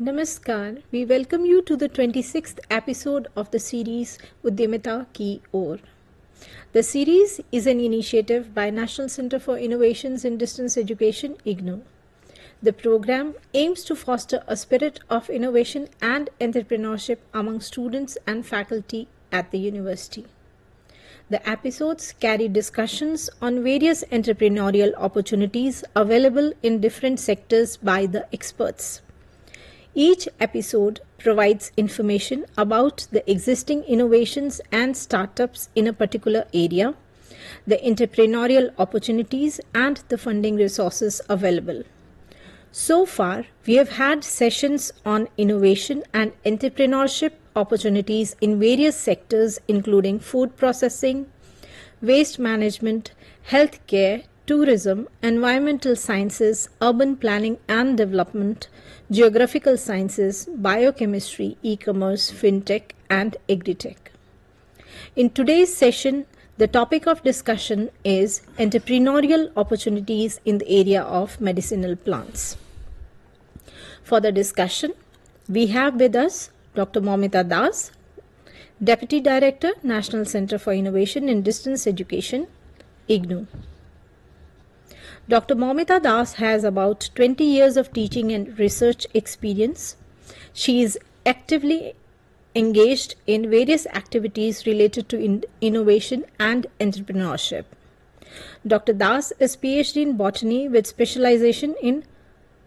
Namaskar. We welcome you to the 26th episode of the series Udyamita Ki Or. The series is an initiative by National Center for Innovations in Distance Education, IGNOU. The program aims to foster a spirit of innovation and entrepreneurship among students and faculty at the university. The episodes carry discussions on various entrepreneurial opportunities available in different sectors by the experts. Each episode provides information about the existing innovations and startups in a particular area, the entrepreneurial opportunities, and the funding resources available. So far, we have had sessions on innovation and entrepreneurship opportunities in various sectors including food processing, waste management, healthcare, tourism, environmental sciences, urban planning and development, geographical sciences, biochemistry, e-commerce, fintech, and agritech. In today's session, the topic of discussion is entrepreneurial opportunities in the area of medicinal plants. For the discussion, we have with us Dr. Moumita Das, Deputy Director, National Center for Innovation in Distance Education, IGNOU. Dr. Moumita Das has about 20 years of teaching and research experience. She is actively engaged in various activities related to innovation and entrepreneurship. Dr. Das is PhD in botany with specialization in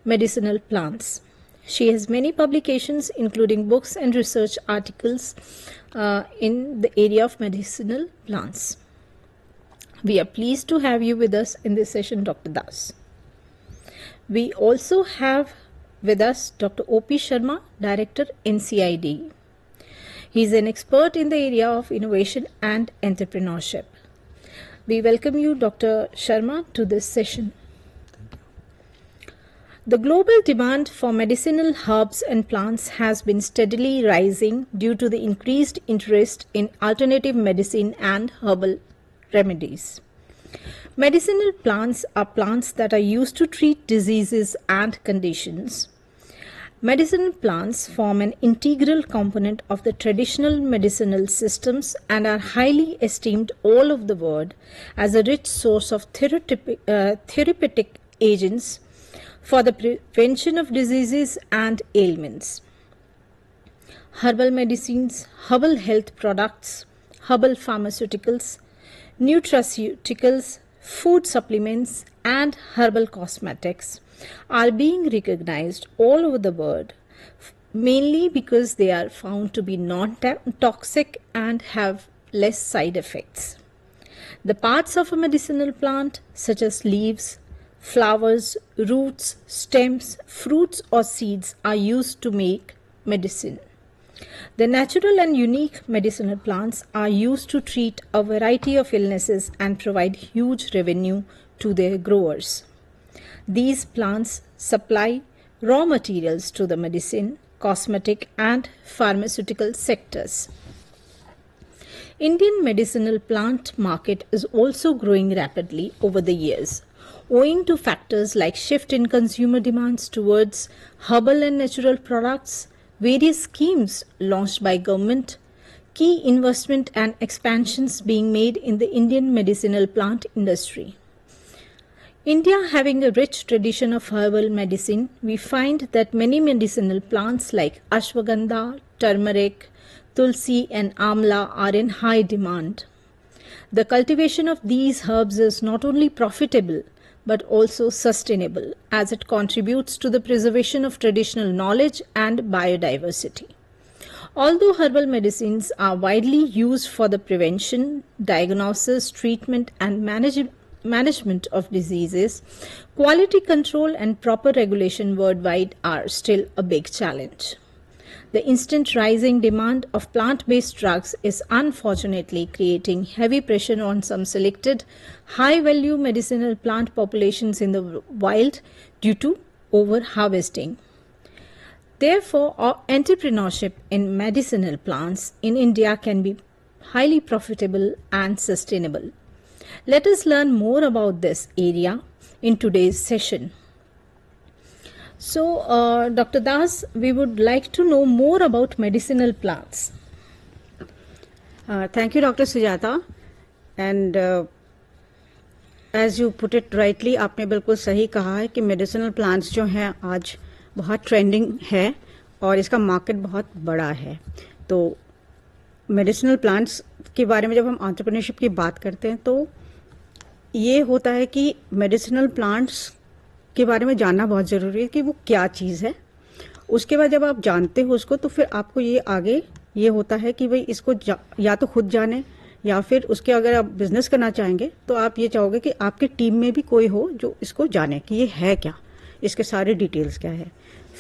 medicinal plants. She has many publications including books and research articles in the area of medicinal plants. We are pleased to have you with us in this session, Dr. Das. We also have with us Dr. O.P. Sharma, Director, NCID. He is an expert in the area of innovation and entrepreneurship. We welcome you, Dr. Sharma, to this session. The global demand for medicinal herbs and plants has been steadily rising due to the increased interest in alternative medicine and herbal remedies. Medicinal plants are plants that are used to treat diseases and conditions. Medicinal plants form an integral component of the traditional medicinal systems and are highly esteemed all over the world as a rich source of therapeutic agents for the prevention of diseases and ailments. Herbal medicines, herbal health products, herbal pharmaceuticals, nutraceuticals, food supplements, and herbal cosmetics are being recognized all over the world, mainly because they are found to be non-toxic and have less side effects. The parts of a medicinal plant, such as leaves, flowers, roots, stems, fruits, or seeds, are used to make medicine. The natural and unique medicinal plants are used to treat a variety of illnesses and provide huge revenue to their growers. These plants supply raw materials to the medicine, cosmetic, and pharmaceutical sectors. Indian medicinal plant market is also growing rapidly over the years, owing to factors like shift in consumer demands towards herbal and natural products, various schemes launched by government, key investment and expansions being made in the Indian medicinal plant industry. India having a rich tradition of herbal medicine, we find that many medicinal plants like ashwagandha, turmeric, tulsi and amla are in high demand. The cultivation of these herbs is not only profitable but also sustainable, as it contributes to the preservation of traditional knowledge and biodiversity. Although herbal medicines are widely used for the prevention, diagnosis, treatment, and management of diseases, quality control and proper regulation worldwide are still a big challenge. The instant rising demand of plant-based drugs is unfortunately creating heavy pressure on some selected high-value medicinal plant populations in the wild due to over-harvesting. Therefore, entrepreneurship in medicinal plants in India can be highly profitable and sustainable. Let us learn more about this area in today's session. So, Dr. Das, we would like to know more about medicinal plants. Thank you, Dr. Sujata. And as you put it rightly, आपने बिल्कुल सही कहा है कि medicinal plants जो हैं आज बहुत ट्रेंडिंग है और इसका मार्केट बहुत बड़ा है। तो मेडिसिनल प्लांट्स के बारे में जब हम एंटरप्रेन्योरशिप की बात करते हैं तो ये होता है कि मेडिसिनल प्लांट्स के बारे में जानना बहुत ज़रूरी है कि वो क्या चीज़ है। उसके बाद जब आप जानते हो उसको तो फिर आपको ये आगे ये होता है कि भाई इसको या तो खुद जाने या फिर उसके अगर आप बिजनेस करना चाहेंगे तो आप ये चाहोगे कि आपके टीम में भी कोई हो जो इसको जाने कि ये है क्या, इसके सारे डिटेल्स क्या है।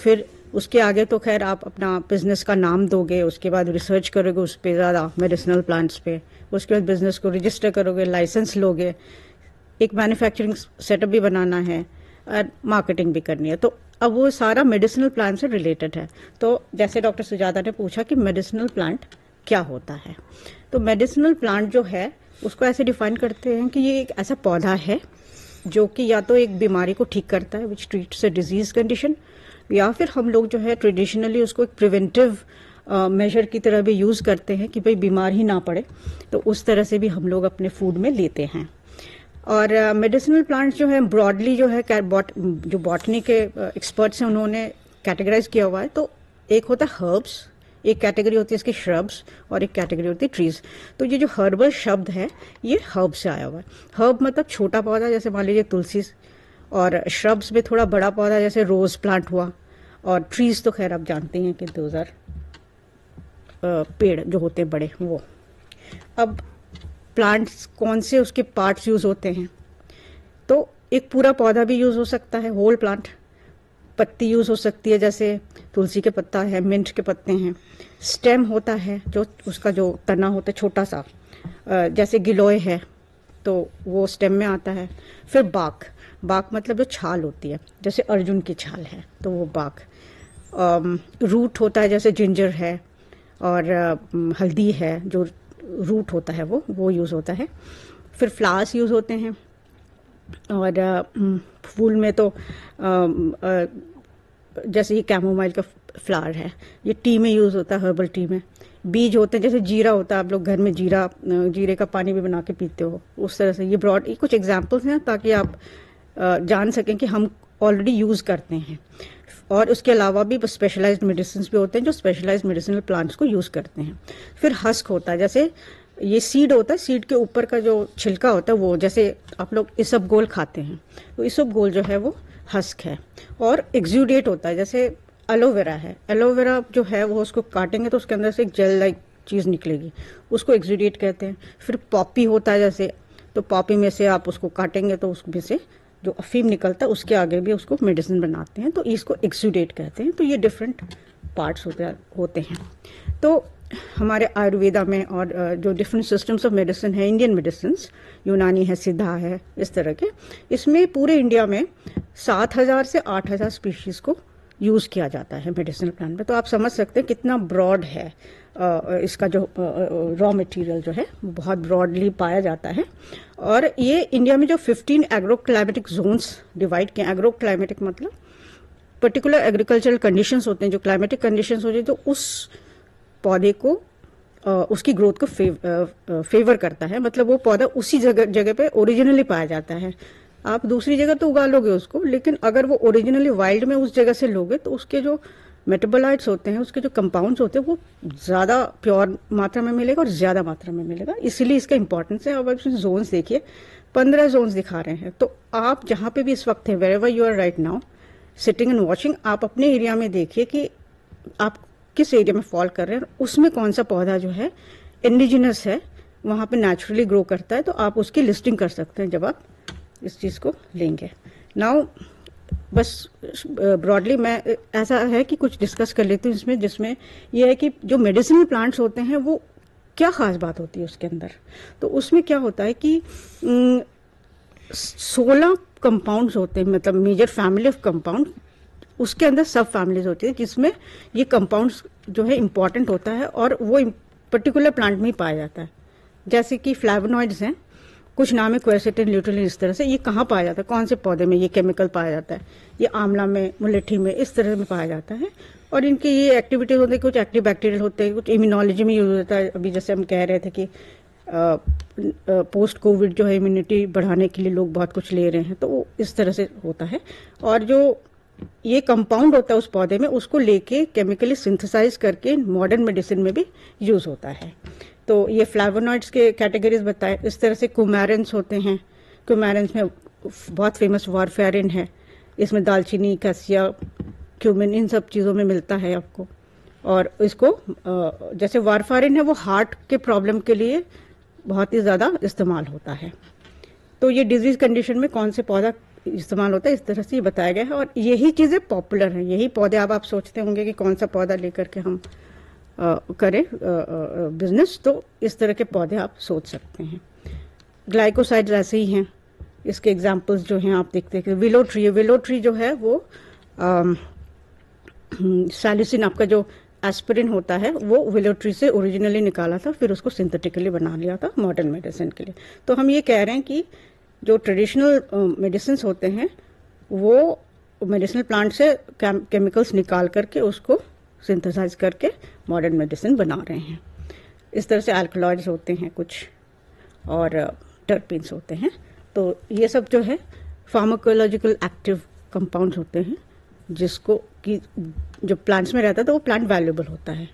फिर उसके आगे तो खैर आप अपना बिजनेस का नाम दोगे, उसके बाद रिसर्च करोगे उस पर ज़्यादा मेडिसिनल प्लांट्स पे, उसके बाद बिजनेस को रजिस्टर करोगे, लाइसेंस लोगे, एक मैन्युफैक्चरिंग सेटअप भी बनाना है और मार्केटिंग भी करनी है। तो अब वो सारा मेडिसिनल प्लांट से रिलेटेड है। तो जैसे डॉक्टर सुजाता ने पूछा कि मेडिसिनल प्लांट क्या होता है, तो मेडिसिनल प्लांट जो है उसको ऐसे डिफाइन करते हैं कि ये एक ऐसा पौधा है जो कि या तो एक बीमारी को ठीक करता है विच ट्रीट्स अ डिजीज कंडीशन, या फिर हम लोग जो है ट्रेडिशनली उसको एक प्रिवेंटिव मेजर की तरह भी यूज़ करते हैं कि भाई बीमार ही ना पड़े, तो उस तरह से भी हम लोग अपने फूड में लेते हैं। और मेडिसिनल प्लांट्स जो है ब्रॉडली जो है जो बॉटनी के एक्सपर्ट्स हैं उन्होंने कैटेगराइज किया हुआ है। तो एक होता है हर्ब्स, एक कैटेगरी होती है इसकी श्रब्स और एक कैटेगरी होती है ट्रीज। तो ये जो हर्बल शब्द है ये हर्ब से आया हुआ है। हर्ब मतलब छोटा पौधा, जैसे मान लीजिए तुलसी, और श्रब्स में थोड़ा बड़ा पौधा जैसे रोज प्लांट हुआ, और ट्रीज तो खैर आप जानते हैं कि 2000 पेड़ जो होते हैं बड़े वो। अब प्लांट्स कौन से उसके पार्ट्स यूज होते हैं, तो एक पूरा पौधा भी यूज हो सकता है, होल प्लांट। पत्ती यूज हो सकती है, जैसे तुलसी के पत्ता है, मिंट के पत्ते हैं। स्टेम होता है जो उसका जो तना होता है छोटा सा, जैसे गिलोय है तो वो स्टेम में आता है। फिर बाक, बाक मतलब जो छाल होती है, जैसे अर्जुन की छाल है तो वो बाक। रूट होता है जैसे जिंजर है, और हल्दी है जो रूट होता है वो यूज़ होता है। फिर फ्लावर्स यूज़ होते हैं, और फूल में तो जैसे ये कैमोमाइल का फ्लावर है, ये टी में यूज़ होता है, हर्बल टी में। बीज होते हैं जैसे जीरा होता है, आप लोग घर में जीरे का पानी भी बना के पीते हो, उस तरह से। ये ब्रॉड कुछ एग्जांपल्स हैं ताकि आप जान सकें कि हम ऑलरेडी यूज़ करते हैं। और उसके अलावा भी स्पेशलाइज्ड मेडिसिन भी होते हैं जो स्पेशलाइज्ड मेडिसिनल प्लांट्स को यूज़ करते हैं। फिर हस्क होता है, जैसे ये सीड होता है, सीड के ऊपर का जो छिलका होता है वो, जैसे आप लोग इसबगोल खाते हैं तो इसबगोल जो है वो हस्क है। और एक्सुडेट होता है, जैसे एलोवेरा है, एलोवेरा जो है वो उसको काटेंगे तो उसके अंदर से एक जेल लाइक चीज़ निकलेगी, उसको एक्सुडेट कहते हैं। फिर पॉपी होता है जैसे, तो पॉपी में से आप उसको काटेंगे तो उसमें से जो अफीम निकलता है उसके आगे भी उसको मेडिसिन बनाते हैं, तो इसको एक्सुडेट कहते हैं। तो ये डिफरेंट पार्ट्स होते हैं। तो हमारे आयुर्वेदा में और जो डिफरेंट सिस्टम्स ऑफ मेडिसिन है, इंडियन मेडिसिन, यूनानी है, सिद्धा है, इस तरह के, इसमें पूरे इंडिया में 7000 से 8000 स्पीशीज़ को यूज़ किया जाता है मेडिसिनल प्लांट में। तो आप समझ सकते हैं कितना ब्रॉड है इसका जो रॉ मटेरियल जो है बहुत ब्रॉडली पाया जाता है। और ये इंडिया में जो 15 एग्रो क्लाइमेटिक जोन्स डिवाइड किए, एग्रो क्लाइमेटिक मतलब पर्टिकुलर एग्रीकल्चरल कंडीशंस होते हैं, जो क्लाइमेटिक कंडीशंस होते हैं तो उस पौधे को उसकी ग्रोथ को फेवर करता है। मतलब वो पौधा उसी जगह पे ओरिजिनली पाया जाता है। आप दूसरी जगह तो उगा लोगे उसको, लेकिन अगर वो ओरिजिनली वाइल्ड में उस जगह से लोगे तो उसके जो मेटाबोलाइट्स होते हैं, उसके जो कंपाउंड्स होते हैं, वो ज़्यादा प्योर मात्रा में मिलेगा और ज़्यादा मात्रा में मिलेगा। इसलिए इसका इंपॉर्टेंस है। अब आप इसमें जोन्स देखिए, 15 जोन्स दिखा रहे हैं। तो आप जहाँ पे भी इस वक्त हैं, wherever you are right now sitting and watching, आप अपने एरिया में देखिए कि आप किस एरिया में फॉल कर रहे हैं, उसमें कौन सा पौधा जो है इंडिजिनस है, वहाँ पे नेचुरली ग्रो करता है, तो आप उसकी लिस्टिंग कर सकते हैं जब आप इस चीज़ को लेंगे। नाउ बस ब्रॉडली मैं ऐसा है कि कुछ डिस्कस कर लेती हूँ इसमें, जिसमें यह है कि जो मेडिसिनल प्लांट्स होते हैं वो क्या ख़ास बात होती है उसके अंदर। तो उसमें क्या होता है कि 16 कंपाउंड्स होते हैं, मतलब मेजर फैमिली ऑफ कंपाउंड, उसके अंदर सब फैमिलीज होती है जिसमें ये कंपाउंड्स जो है इम्पॉर्टेंट होता है और वो पर्टिकुलर प्लांट में ही पाया जाता है। जैसे कि फ्लैवोनॉइड्स हैं, कुछ नाम है क्वेरसेटिन, ल्यूटिलिन, इस तरह से। ये कहाँ पाया जाता है, कौन से पौधे में ये केमिकल पाया जाता है? ये आंवला में, मुलेठी में, इस तरह में पाया जाता है। और इनकी ये एक्टिविटीज होती है, कुछ एक्टिव बैक्टीरियल होते हैं, कुछ इम्यूनोलॉजी में यूज होता है। अभी जैसे हम कह रहे थे कि पोस्ट कोविड जो है इम्यूनिटी बढ़ाने के लिए लोग बहुत कुछ ले रहे हैं, तो वो इस तरह से होता है। और जो ये कंपाउंड होता है उस पौधे में, उसको लेके केमिकली सिंथेसाइज करके मॉडर्न मेडिसिन में भी यूज होता है। तो ये फ्लेवोनॉइड्स के कैटेगरीज बताए। इस तरह से कुमारेंस होते हैं। कुमारेंस में बहुत फेमस वारफेरिन है, इसमें दालचीनी, कैसिया, क्यूमिन, इन सब चीज़ों में मिलता है आपको। और इसको जैसे वारफेरिन है वो हार्ट के प्रॉब्लम के लिए बहुत ही ज़्यादा इस्तेमाल होता है। तो ये डिजीज कंडीशन में कौन से पौधा इस्तेमाल होता है, इस तरह से ये बताया गया है। और यही चीज़ें पॉपुलर हैं, यही पौधे। अब आप सोचते होंगे कि कौन सा पौधा लेकर के हम करें बिजनेस, तो इस तरह के पौधे आप सोच सकते हैं। ग्लाइकोसाइड्स ऐसे ही हैं। इसके एग्जांपल्स जो हैं आप देखते हैं, विलो ट्री है। विलो ट्री जो है वो सैलिसिन, आपका जो एस्पिरिन होता है, वो विलो ट्री से ओरिजिनली निकाला था, फिर उसको सिंथेटिकली बना लिया था मॉडर्न मेडिसिन के लिए। तो हम ये कह रहे हैं कि जो ट्रेडिशनल मेडिसिन होते हैं वो मेडिसिनल प्लांट से केमिकल्स निकाल करके उसको सिंथेसाइज करके मॉडर्न मेडिसिन बना रहे हैं। इस तरह से अल्कलॉइड्स होते हैं कुछ, और टर्पीन्स होते हैं। तो ये सब जो है फार्माकोलॉजिकल एक्टिव कंपाउंड्स होते हैं, जिसको कि जो प्लांट्स में रहता है तो वो प्लांट वैल्यूएबल होता है।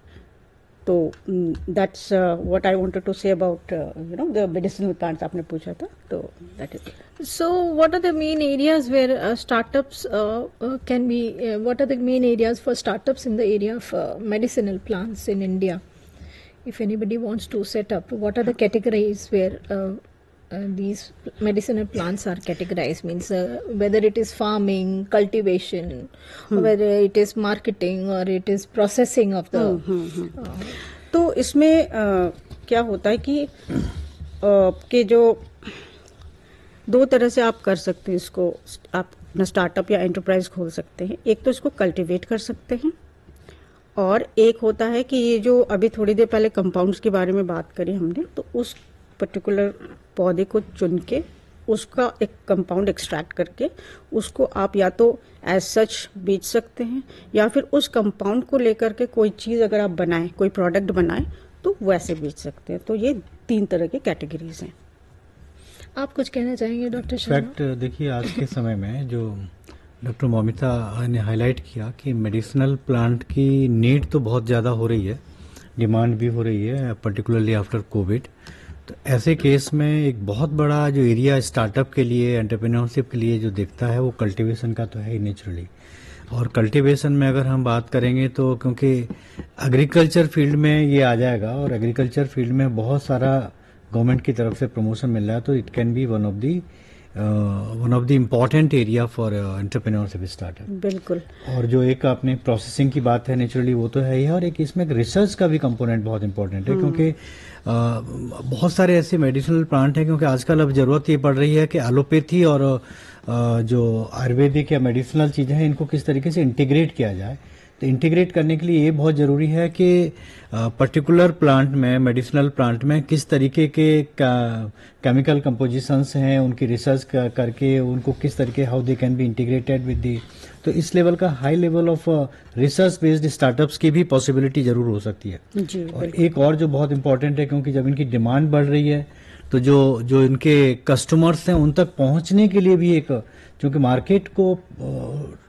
तो that's what I wanted to say about the medicinal plants आपने पूछा था, तो that is it. So, what are the main areas where startups can be? What are the main areas for startups in the area of medicinal plants in India? If anybody wants to set up, what are the categories where these medicinal plants are categorized? Means whether it is farming, cultivation, or whether it is marketing or it is processing of the. तो इसमें क्या होता है कि जो दो तरह से आप कर सकते हैं इसको, आप अपना स्टार्टअप या एंटरप्राइज खोल सकते हैं। एक तो इसको कल्टीवेट कर सकते हैं, और एक होता है कि ये जो अभी थोड़ी देर पहले कंपाउंड्स के बारे में बात करी हमने, तो उस पर्टिकुलर पौधे को चुन के उसका एक कंपाउंड एक्सट्रैक्ट करके उसको आप या तो एज सच बेच सकते हैं, या फिर उस कंपाउंड को लेकर के कोई चीज़ अगर आप बनाएं, कोई प्रोडक्ट बनाएं, तो वैसे बेच सकते हैं। तो ये 3 तरह की कैटेगरीज हैं। आप कुछ कहना चाहेंगे डॉक्टर शर्मा? फैक्ट देखिए, आज के समय में जो डॉक्टर मौमिता ने हाईलाइट किया कि मेडिसिनल प्लांट की नीड तो बहुत ज़्यादा हो रही है, डिमांड भी हो रही है, पर्टिकुलरली आफ्टर कोविड। तो ऐसे केस में एक बहुत बड़ा जो एरिया स्टार्टअप के लिए, एंटरप्रेन्योरशिप के लिए जो दिखता है, वो कल्टीवेशन का तो है ही नेचुरली। और कल्टीवेशन में अगर हम बात करेंगे तो क्योंकि एग्रीकल्चर फील्ड में ये आ जाएगा, और एग्रीकल्चर फील्ड में बहुत सारा गवर्नमेंट की तरफ से प्रमोशन मिल रहा है, तो it can B one of the important area for entrepreneurship startup. बिल्कुल। और जो एक आपने प्रोसेसिंग की बात है, नेचुरली वो तो है ही है, और एक इसमें रिसर्च का भी कंपोनेंट बहुत इंपॉर्टेंट है, क्योंकि बहुत सारे ऐसे मेडिसिनल प्लांट हैं, क्योंकि आजकल अब जरूरत ये पड़ रही है कि एलोपैथी और जो आयुर्वेदिक या मेडिसिनल चीज़ें हैं, इनको किस तरीके से इंटीग्रेट किया जाए। तो इंटीग्रेट करने के लिए ये बहुत ज़रूरी है कि पर्टिकुलर प्लांट में, मेडिसिनल प्लांट में किस तरीके के केमिकल कंपोजिशंस हैं, उनकी रिसर्च करके उनको किस तरीके, how they can be integrated with the. तो इस लेवल का, high level of research based startups की भी पॉसिबिलिटी जरूर हो सकती है जी। और एक और जो बहुत इंपॉर्टेंट है, क्योंकि जब इनकी डिमांड बढ़ रही है तो जो इनके कस्टमर्स हैं उन तक पहुंचने के लिए भी एक, क्योंकि मार्केट को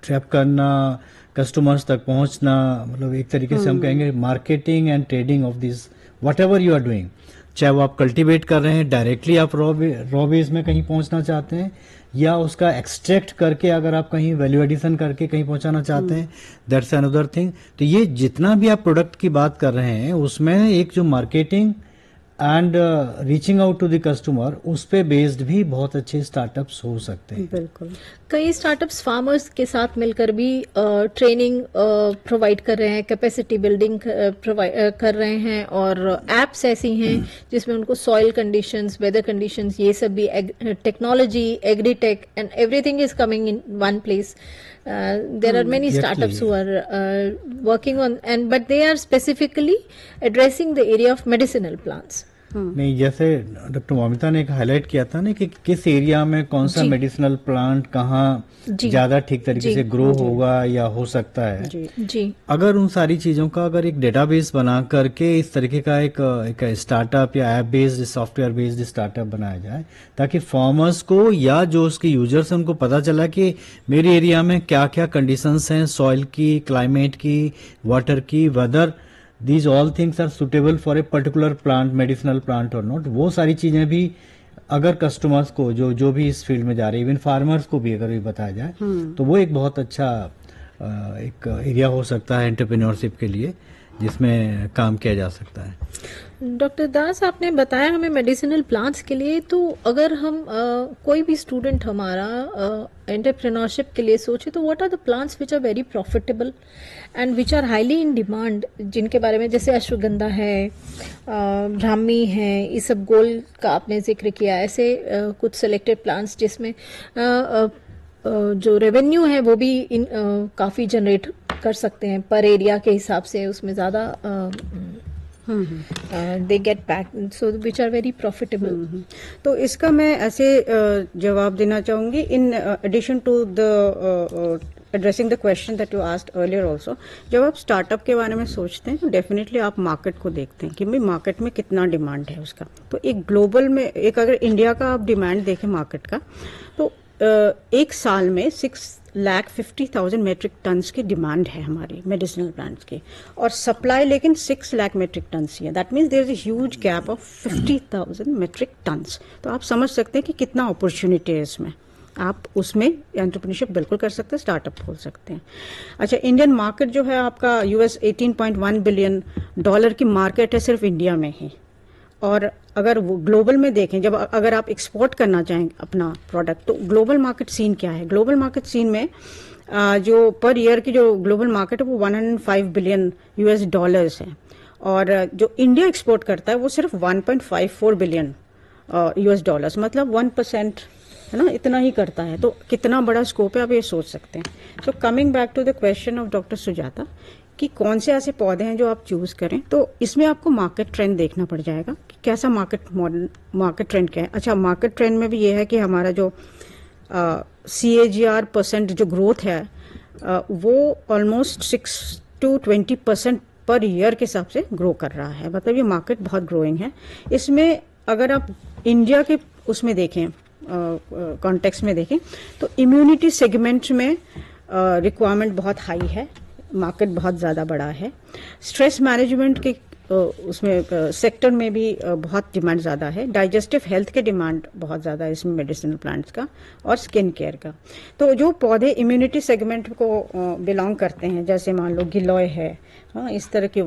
ट्रैप करना, कस्टमर्स तक पहुंचना, मतलब एक तरीके से हम कहेंगे marketing and trading of this whatever you are doing, चाहे वो आप कल्टीवेट कर रहे हैं, डायरेक्टली आप रॉ बेस में कहीं पहुंचना चाहते हैं, या उसका एक्सट्रैक्ट करके अगर आप कहीं वैल्यू एडिशन करके कहीं पहुंचाना चाहते हैं, दैट्स अनदर थिंग। तो ये जितना भी आप प्रोडक्ट की बात कर रहे हैं, उसमें एक जो marketing and reaching out to the customer, उस पे बेस्ड भी बहुत अच्छे स्टार्टअप्स हो सकते हैं। बिल्कुल। कई स्टार्टअप्स फार्मर्स के साथ मिलकर भी ट्रेनिंग प्रोवाइड कर रहे हैं, कैपेसिटी बिल्डिंग कर रहे हैं, और एप्स ऐसी हैं जिसमें उनको सॉइल कंडीशंस, वेदर कंडीशंस, ये सब भी, technology, agritech and everything is coming in one place. There are many startups who are working on, but they are specifically addressing the area of medicinal plants. नहीं, जैसे doctor Moumita ने एक highlight किया था ना कि किस एरिया में कौन सा मेडिसिनल प्लांट कहाँ जी। ज्यादा ठीक तरीके जी। से ग्रो होगा या हो सकता है। जी जी अगर उन सारी चीजों का अगर एक डेटाबेस बना करके इस तरीके का एक स्टार्टअप या app based software based startup बनाया जाए, ताकि फार्मर्स को या जो उसके यूजर्स हैं उनको पता चला कि मेरे एरिया में क्या क्या कंडीशंस हैं, सॉइल की, क्लाइमेट की, वाटर की, weather these all things are suitable for a particular plant, medicinal plant और नॉट, वो सारी चीजें भी अगर कस्टमर्स को जो भी इस फील्ड में जा रहे हैं, इवन फार्मर्स को भी अगर ये बताया जाए तो वो एक बहुत अच्छा एक एरिया हो सकता है एंटरप्रेन्योरशिप के लिए, जिसमें काम किया जा सकता है। डॉक्टर दास, आपने बताया हमें मेडिसिनल प्लांट्स के लिए, तो अगर हम कोई भी स्टूडेंट हमारा एंटरप्रेन्योरशिप के लिए सोचे, तो what are the plants which are very profitable and which are highly in demand, जिनके बारे में, जैसे अश्वगंधा है, ब्राह्मी है, इसबगोल का आपने जिक्र किया, ऐसे कुछ सेलेक्टेड प्लांट्स जिसमें जो रेवेन्यू है वो भी काफ़ी जनरेट कर सकते हैं पर एरिया के हिसाब से, उसमें ज़्यादा they get back, so which are very profitable. तो इसका मैं ऐसे जवाब देना चाहूंगी, in addition to the addressing the question that you asked earlier also. जब आप स्टार्टअप के बारे में सोचते हैं तो डेफिनेटली आप मार्केट को देखते हैं कि भाई मार्केट में कितना डिमांड है उसका। तो एक ग्लोबल में, एक अगर इंडिया का आप डिमांड देखें मार्केट का, तो एक साल में 6,50,000 मेट्रिक टन्स की डिमांड है हमारी मेडिसिनल प्लांट्स की, और सप्लाई लेकिन 6 लाख मेट्रिक टन्स ही है। That means there is a huge gap of 50,000 metric tons. तो आप समझ सकते हैं कि कितना अपॉर्चुनिटी है इसमें। आप उसमें एंटरप्रेन्योरशिप बिल्कुल कर सकते हैं, स्टार्टअप खोल सकते हैं। अच्छा, इंडियन मार्केट जो है आपका US $18.1 बिलियन की मार्केट है सिर्फ इंडिया में ही। और अगर वो ग्लोबल में देखें, जब अगर आप एक्सपोर्ट करना चाहें अपना प्रोडक्ट, तो ग्लोबल मार्केट सीन क्या है? ग्लोबल मार्केट सीन में जो पर ईयर की जो ग्लोबल मार्केट है वो $105 बिलियन है, और जो इंडिया एक्सपोर्ट करता है वो सिर्फ $1.54 बिलियन, मतलब 1%, है ना, इतना ही करता है। तो कितना बड़ा स्कोप है, आप ये सोच सकते हैं। So coming back to the question of doctor Sujata कि कौन से ऐसे पौधे हैं जो आप चूज करें, तो इसमें आपको मार्केट ट्रेंड देखना पड़ जाएगा कि कैसा मार्केट ट्रेंड क्या है। अच्छा, मार्केट ट्रेंड में भी ये है कि हमारा जो CAGR% जो ग्रोथ है वो ऑलमोस्ट 6 to 20% पर ईयर के हिसाब से ग्रो कर रहा है। मतलब ये मार्केट बहुत ग्रोइंग है। इसमें अगर आप इंडिया के उसमें देखें, कॉन्टेक्स्ट में देखें, तो इम्यूनिटी सेगमेंट में रिक्वायरमेंट बहुत हाई है, मार्केट बहुत ज़्यादा बड़ा है। स्ट्रेस मैनेजमेंट के उसमें सेक्टर में भी बहुत डिमांड ज़्यादा है। डाइजेस्टिव हेल्थ के डिमांड बहुत ज़्यादा है इसमें मेडिसिनल प्लांट्स का, और स्किन केयर का। तो जो पौधे इम्यूनिटी सेगमेंट को बिलोंग करते हैं, जैसे मान लो गिलोय है, हाँ, इस तरह की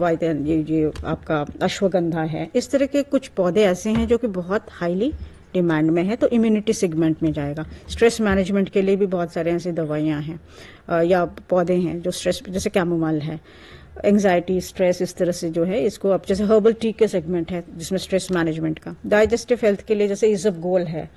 ये आपका अश्वगंधा है, इस तरह के कुछ पौधे ऐसे हैं जो कि बहुत हाईली डिमांड में है, तो इम्यूनिटी सेगमेंट में जाएगा। स्ट्रेस मैनेजमेंट के लिए भी बहुत सारे ऐसी दवाइयाँ हैं या पौधे हैं जो स्ट्रेस, जैसे कैमोमाइल है, एंजाइटी, स्ट्रेस, इस तरह से जो है इसको अब जैसे हर्बल टी के सेगमेंट है जिसमें स्ट्रेस मैनेजमेंट का। डाइजेस्टिव हेल्थ के लिए जैसे इसबगोल है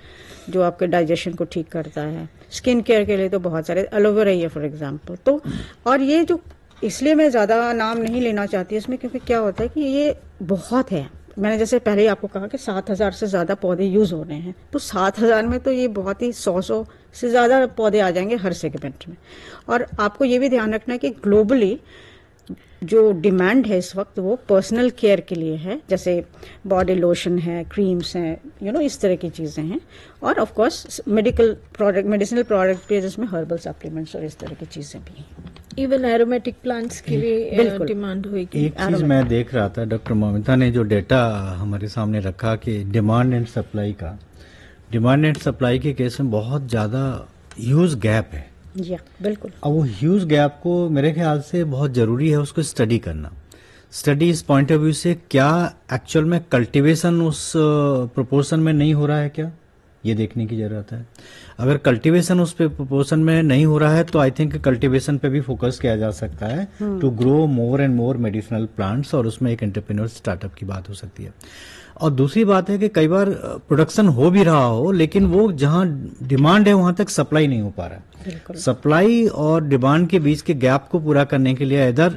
जो आपके डाइजेशन को ठीक करता है। स्किन केयर के लिए तो बहुत सारे, एलोवेरा है फॉर एग्जाम्पल। तो और ये जो, इसलिए मैं ज़्यादा नाम नहीं लेना चाहती इसमें, क्योंकि क्या होता है कि ये बहुत है। मैंने जैसे पहले ही आपको कहा कि 7,000 से ज़्यादा पौधे यूज़ हो रहे हैं, तो 7,000 में तो ये बहुत ही 100 से ज़्यादा पौधे आ जाएंगे हर सेगमेंट में। और आपको ये भी ध्यान रखना है कि ग्लोबली जो डिमांड है इस वक्त वो पर्सनल केयर के लिए है, जैसे बॉडी लोशन है, क्रीम्स हैं, इस तरह की चीज़ें हैं। और ऑफ कोर्स मेडिसिनल प्रोडक्ट भी है जिसमें हर्बल सप्लीमेंट्स और इस तरह की चीज़ें भी हैं। इवन एरोमेटिक प्लांट्स की भी डिमांड होगी। एक चीज मैं देख रहा था, डॉक्टर मौमिता ने जो डेटा हमारे सामने रखा कि डिमांड एंड सप्लाई के केस में बहुत ज्यादा ह्यूज गैप है। जी बिल्कुल। अब वो ह्यूज गैप को मेरे ख्याल से बहुत जरूरी है उसको स्टडी करना। स्टडी इस पॉइंट ऑफ व्यू से, क्या एक्चुअल में कल्टीवेशन उस प्रोपोर्शन में नहीं हो रहा है क्या, ये देखने की जरूरत है। अगर कल्टीवेशन उस पे प्रोपोर्शन में नहीं हो रहा है तो आई थिंक कल्टीवेशन पे भी फोकस किया जा सकता है to grow more and more medicinal plants, और उसमें एक एंटरप्रेन्योर स्टार्टअप की बात हो सकती है। और दूसरी बात है कि कई बार प्रोडक्शन हो भी रहा हो लेकिन वो जहां डिमांड है वहां तक सप्लाई नहीं हो पा रहा है। सप्लाई और डिमांड के बीच के गैप को पूरा करने के लिए इधर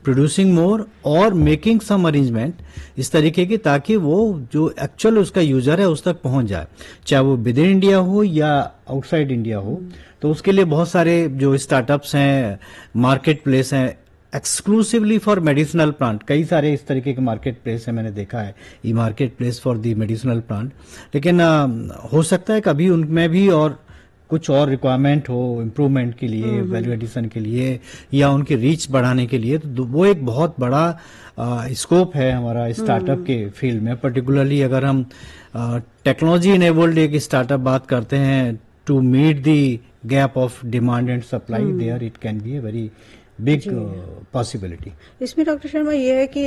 प्रोड्यूसिंग मोर और मेकिंग सम अरेंजमेंट इस तरीके की, ताकि वो जो एक्चुअल उसका यूजर है उस तक पहुंच जाए, चाहे वो विद इन इंडिया हो या आउटसाइड इंडिया हो। तो उसके लिए बहुत सारे जो स्टार्टअप्स हैं, मार्केट प्लेस हैं एक्सक्लूसिवली फॉर मेडिसिनल प्लांट, कई सारे इस तरीके के मार्केट प्लेस है, मैंने देखा है e market place for the medicinal plant. लेकिन हो सकता है कभी उनमें भी और कुछ और रिक्वायरमेंट हो इम्प्रूवमेंट के लिए, वैल्यू एडिशन के लिए या उनकी रीच बढ़ाने के लिए, तो वो एक बहुत बड़ा स्कोप है हमारा स्टार्टअप के फील्ड में। पर्टिकुलरली अगर हम टेक्नोलॉजी इनेबल्ड एक स्टार्टअप बात करते हैं to meet the gap of demand and supply, there it can be a very big possibility. इसमें डॉक्टर शर्मा ये है कि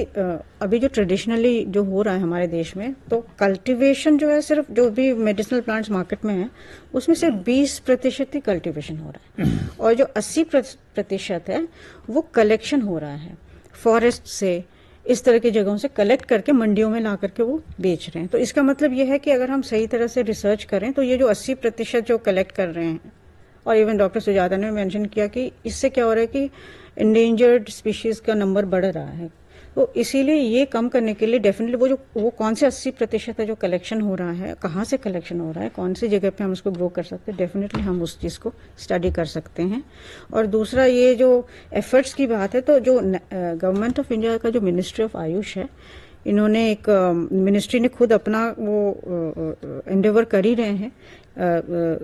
अभी जो ट्रेडिशनली जो हो रहा है हमारे देश में, तो कल्टीवेशन जो है सिर्फ जो भी मेडिसिनल प्लांट्स मार्केट में है उसमें सिर्फ 20% ही कल्टीवेशन हो रहा है और जो 80% है वो कलेक्शन हो रहा है फॉरेस्ट से, इस तरह की जगहों से कलेक्ट करके मंडियों में ला करके वो बेच रहे हैं। तो इसका मतलब ये है कि अगर हम सही तरह से रिसर्च करें तो ये जो 80% जो कलेक्ट कर रहे हैं, और इवन डॉक्टर सुजाता ने मेंशन किया कि इससे क्या हो रहा है कि इंडेंजर्ड स्पीशीज का नंबर बढ़ रहा है। तो इसीलिए ये कम करने के लिए डेफिनेटली वो कौन से 80% है जो कलेक्शन हो रहा है, कहाँ से कलेक्शन हो रहा है, कौन सी जगह पे हम उसको ग्रो कर सकते हैं, डेफिनेटली हम उस चीज़ को स्टडी कर सकते हैं। और दूसरा ये जो एफर्ट्स की बात है, तो जो गवर्नमेंट ऑफ इंडिया का जो मिनिस्ट्री ऑफ आयुष है, इन्होंने एक मिनिस्ट्री ने खुद अपना वो एंडेवर कर ही रहे हैं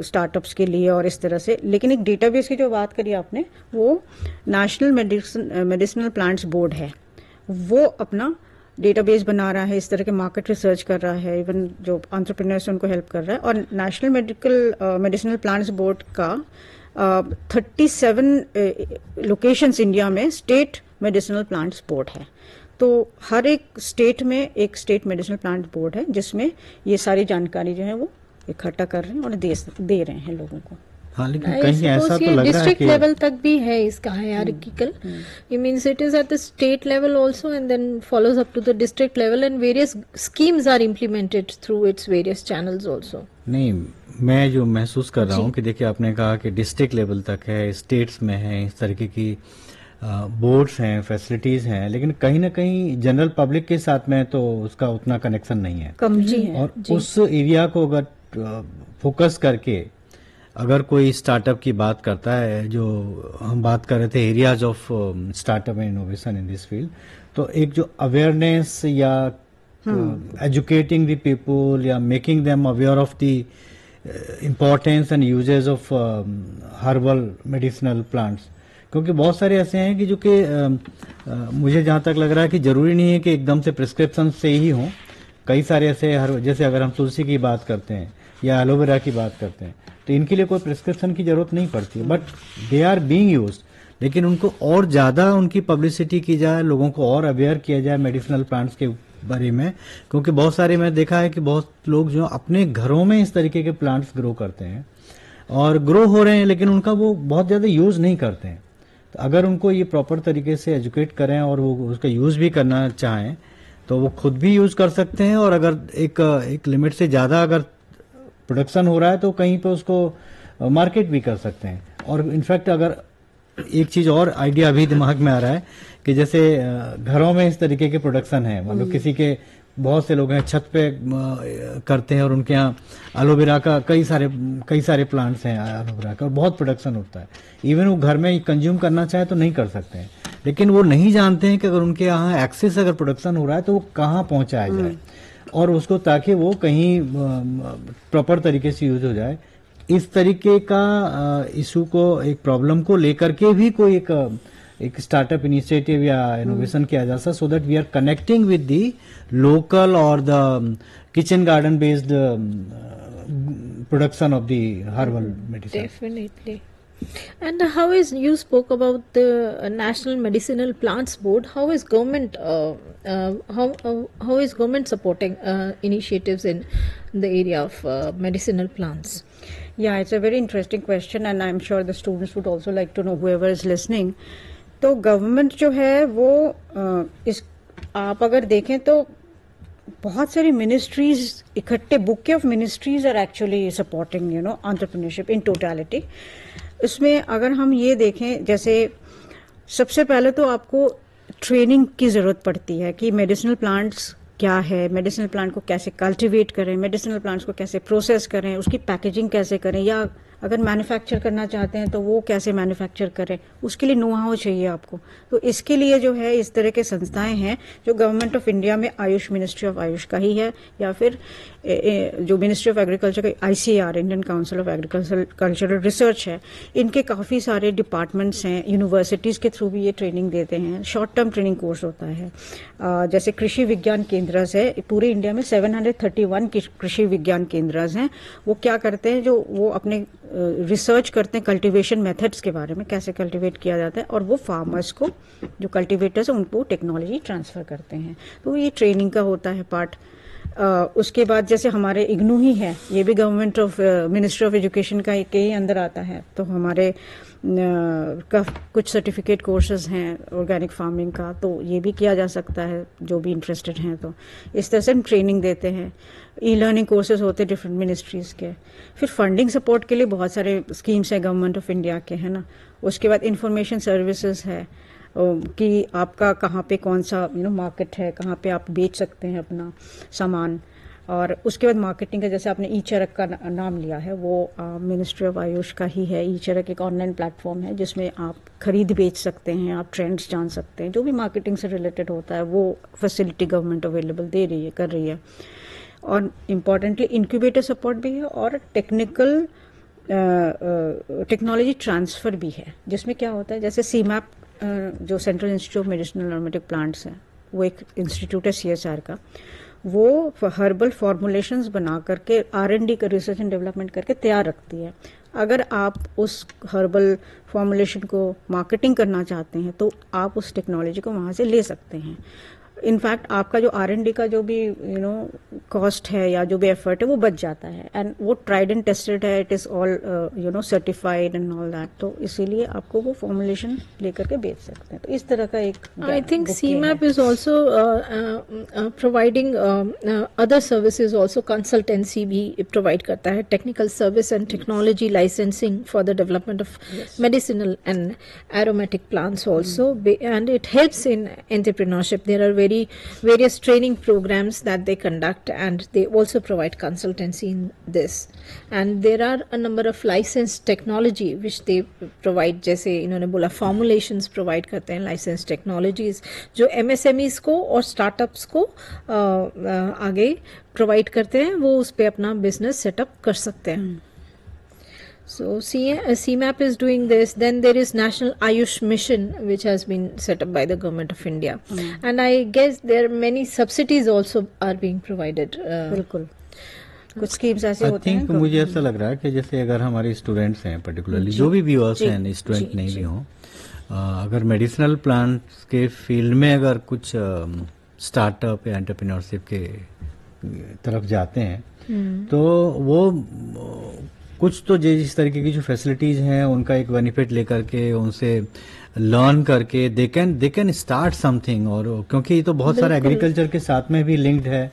स्टार्टअप्स के लिए और इस तरह से। लेकिन एक डेटाबेस की जो बात करी आपने, वो नेशनल मेडिसिनल प्लांट्स बोर्ड है, वो अपना डेटाबेस बना रहा है, इस तरह के मार्केट रिसर्च कर रहा है, इवन जो एंटरप्रेन्योर्स उनको हेल्प कर रहा है। और नेशनल मेडिसिनल प्लांट्स बोर्ड का 37 लोकेशंस इंडिया में स्टेट मेडिसिनल प्लांट्स बोर्ड है। तो हर एक स्टेट में एक स्टेट मेडिसिनल प्लांट बोर्ड है जिसमें ये सारी जानकारी जो है वो इकट्ठा कर रहे हैं और दे रहे हैं लोगों को। हाँ, लेकिन कहीं ऐसा तो लग रहा है डिस्ट्रिक्ट कि लेवल तक भी है इसका hierarchical, it means it is at the state level also and then follows up to the district level and various schemes are implemented through its various channels also. नहीं, मैं जो महसूस कर रहा हूँ कि देखिए आपने कहा कि डिस्ट्रिक्ट लेवल तक है, स्टेट्स में है, इस तरीके की बोर्ड्स हैं, फैसिलिटीज हैं, लेकिन कहीं ना कहीं जनरल पब्लिक के साथ में तो उसका उतना कनेक्शन नहीं है। कम जी है। और उस एरिया को अगर फोकस करके अगर कोई स्टार्टअप की बात करता है, जो हम बात कर रहे थे areas of startup and innovation in this field, तो एक जो अवेयरनेस या एजुकेटिंग द पीपल या making them aware of the importance and uses of herbal medicinal plants, क्योंकि बहुत सारे ऐसे हैं कि जो कि मुझे जहाँ तक लग रहा है कि जरूरी नहीं है कि एकदम से प्रिस्क्रिप्शन से ही हों। कई सारे ऐसे जैसे अगर हम तुलसी की बात करते हैं या एलोवेरा की बात करते हैं, तो इनके लिए कोई प्रिस्क्रिप्शन की जरूरत नहीं पड़ती, but they are being used. लेकिन उनको और ज़्यादा उनकी पब्लिसिटी की जाए, लोगों को और अवेयर किया जाए मेडिसिनल प्लांट्स के बारे में, क्योंकि बहुत सारे मैं देखा है कि बहुत लोग जो अपने घरों में इस तरीके के प्लांट्स ग्रो करते हैं और ग्रो हो रहे हैं, लेकिन उनका वो बहुत ज़्यादा यूज़ नहीं करते हैं। तो अगर उनको ये प्रॉपर तरीके से एजुकेट करें और वो उसका यूज़ भी करना चाहें तो वो खुद भी यूज़ कर सकते हैं, और अगर एक लिमिट से ज़्यादा अगर प्रोडक्शन हो रहा है तो कहीं पे उसको मार्केट भी कर सकते हैं। और इनफैक्ट अगर एक चीज़ और आइडिया अभी दिमाग में आ रहा है कि जैसे घरों में इस तरीके के प्रोडक्शन है, मतलब किसी के बहुत से लोग हैं छत पे करते हैं और उनके यहाँ एलोवेरा का कई सारे प्लांट्स हैं एलोवेरा का, और बहुत प्रोडक्शन होता है। इवन वो घर में कंज्यूम करना चाहे तो नहीं कर सकते हैं, लेकिन वो नहीं जानते हैं कि अगर उनके यहाँ एक्सेस अगर प्रोडक्शन हो रहा है तो वो कहाँ पहुँचाया जाए और उसको, ताकि वो कहीं प्रॉपर तरीके से यूज हो जाए। इस तरीके का इशू को, एक प्रॉब्लम को लेकर के भी कोई एक स्टार्टअप इनिशिएटिव या इनोवेशन किया जा सकता, so that we are connecting with the local और the kitchen garden based production of the herbal medicine. Definitely. And how is, you spoke about the National Medicinal Plants Board, how is government how is government supporting initiatives in the area of medicinal plants? Yeah, it's a very interesting question and I'm sure the students would also like to know, whoever is listening. तो government जो है वो इस आप अगर देखें तो बहुत सारी मिनिस्ट्रीज इकट्ठे, bouquet of ministries are actually supporting entrepreneurship in totality. इसमें अगर हम ये देखें, जैसे सबसे पहले तो आपको ट्रेनिंग की ज़रूरत पड़ती है कि मेडिसिनल प्लांट्स क्या है, मेडिसिनल प्लांट को कैसे कल्टीवेट करें, मेडिसिनल प्लांट्स को कैसे प्रोसेस करें, उसकी पैकेजिंग कैसे करें, या अगर मैन्युफैक्चर करना चाहते हैं तो वो कैसे मैन्युफैक्चर करें, उसके लिए नो हाउ चाहिए आपको। तो इसके लिए जो है इस तरह के संस्थाएं हैं जो गवर्नमेंट ऑफ इंडिया में आयुष, मिनिस्ट्री ऑफ आयुष का ही है, या फिर जो मिनिस्ट्री ऑफ एग्रीकल्चर का ICAR, Indian council of agricultural research है, इनके काफ़ी सारे डिपार्टमेंट्स हैं, यूनिवर्सिटीज़ के थ्रू भी ये ट्रेनिंग देते हैं। शॉर्ट टर्म ट्रेनिंग कोर्स होता है। जैसे कृषि विज्ञान केंद्रस है, पूरे इंडिया में 731 कृषि विज्ञान केंद्रस हैं। वो क्या करते हैं, जो वो अपने रिसर्च करते हैं कल्टीवेशन मेथड्स के बारे में, कैसे कल्टीवेट किया जाता है, और वो फार्मर्स को, जो कल्टीवेटर्स हैं, उनको टेक्नोलॉजी ट्रांसफ़र करते हैं। तो ये ट्रेनिंग का होता है पार्ट। उसके बाद जैसे हमारे इग्नू ही है, ये भी government of ministry of education का के ही अंदर आता है। तो हमारे का कुछ सर्टिफिकेट कोर्सेज हैं ऑर्गेनिक फार्मिंग का, तो ये भी किया जा सकता है जो भी इंटरेस्टेड हैं। तो इस तरह से हम ट्रेनिंग देते हैं। लर्निंग कोर्सेज होते हैं डिफरेंट मिनिस्ट्रीज़ के। फिर फंडिंग सपोर्ट के लिए बहुत सारे स्कीम्स हैं गवर्नमेंट ऑफ इंडिया के, है ना। उसके बाद इंफॉर्मेशन सर्विसेज है कि आपका कहाँ पे कौन सा मार्केट है, कहाँ पे आप बेच सकते हैं अपना सामान। और उसके बाद मार्केटिंग का, जैसे आपने ई-चरक का नाम लिया है, वो मिनिस्ट्री ऑफ आयुष का ही है। ई-चरक एक ऑनलाइन प्लेटफॉर्म है जिसमें आप खरीद बेच सकते हैं, आप ट्रेंड्स जान सकते हैं, जो भी मार्केटिंग से रिलेटेड होता है वो फैसिलिटी गवर्नमेंट अवेलेबल दे रही है, कर रही है। और इम्पॉर्टेंटली इंक्यूबेटर सपोर्ट भी है और टेक्नोलॉजी ट्रांसफ़र भी है, जिसमें क्या होता है, जैसे CMAP जो central institute of medicinal aromatic plants है, वो एक इंस्टीट्यूट है CSR का। वो हर्बल फॉर्मुलेशंस बना करके R&D का, रिसर्च एंड डेवलपमेंट करके तैयार रखती है। अगर आप उस हर्बल फॉर्मुलेशन को मार्केटिंग करना चाहते हैं तो आप उस टेक्नोलॉजी को वहाँ से ले सकते हैं। इनफैक्ट आपका जो R&D का जो भी कॉस्ट है या जो भी एफर्ट है वो बच जाता है। एंड वो ट्राइड एंड टेस्टेड है, it is all certified and all that. तो इसीलिए आपको वो फॉर्मुलेशन लेकर के बेच सकते हैं। तो इस तरह का एक, I think CMAP is also providing other services, also consultancy भी provide करता है, technical service and technology licensing for the development of medicinal and aromatic plants also, and it helps in entrepreneurship. There are various training programs that they conduct, and they also provide consultancy in this. And there are a number of licensed technology which they provide, जैसे इन्होंने बोला formulations provide करते हैं, licensed technologies जो MSMEs को और startups को आगे provide करते हैं, वो उस पे अपना business setup कर सकते हैं. So CMAP is doing this. Then there is National Ayush Mission, which has been set up by the government of India, and I guess there are many subsidies also are being provided. बिल्कुल कुछ schemes ऐसे होते हैं। मुझे ऐसा लग रहा है कि जैसे अगर हमारे स्टूडेंट्स हैं, पर्टिकुलरली जो भी व्यूअर्स हैं, स्टूडेंट नहीं भी हों, अगर मेडिसिनल प्लांट्स के फील्ड में अगर कुछ स्टार्टअप या एंटरप्रेन्योरशिप के तरफ जाते हैं तो वो कुछ तो जिस तरीके की जो फैसिलिटीज हैं उनका एक बेनिफिट लेकर के उनसे लर्न करके दे कैन स्टार्ट समथिंग। और क्योंकि ये तो बहुत सारा एग्रीकल्चर के साथ में भी लिंक्ड है,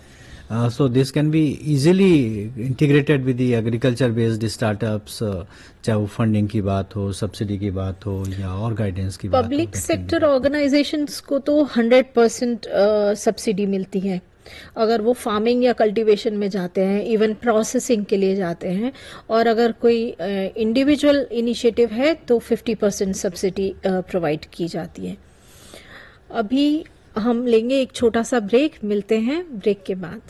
so this can be easily integrated with the agriculture based startups, चाहे वो फंडिंग की बात हो, सब्सिडी की बात हो या और गाइडेंस की बात हो। पब्लिक सेक्टर ऑर्गेनाइजेशंस को तो 100% सब्सिडी मिलती है अगर वो फार्मिंग या कल्टीवेशन में जाते हैं, इवन प्रोसेसिंग के लिए जाते हैं। और अगर कोई इंडिविजुअल इनिशिएटिव है तो 50% सब्सिडी प्रोवाइड की जाती है। अभी हम लेंगे एक छोटा सा ब्रेक, मिलते हैं ब्रेक के बाद।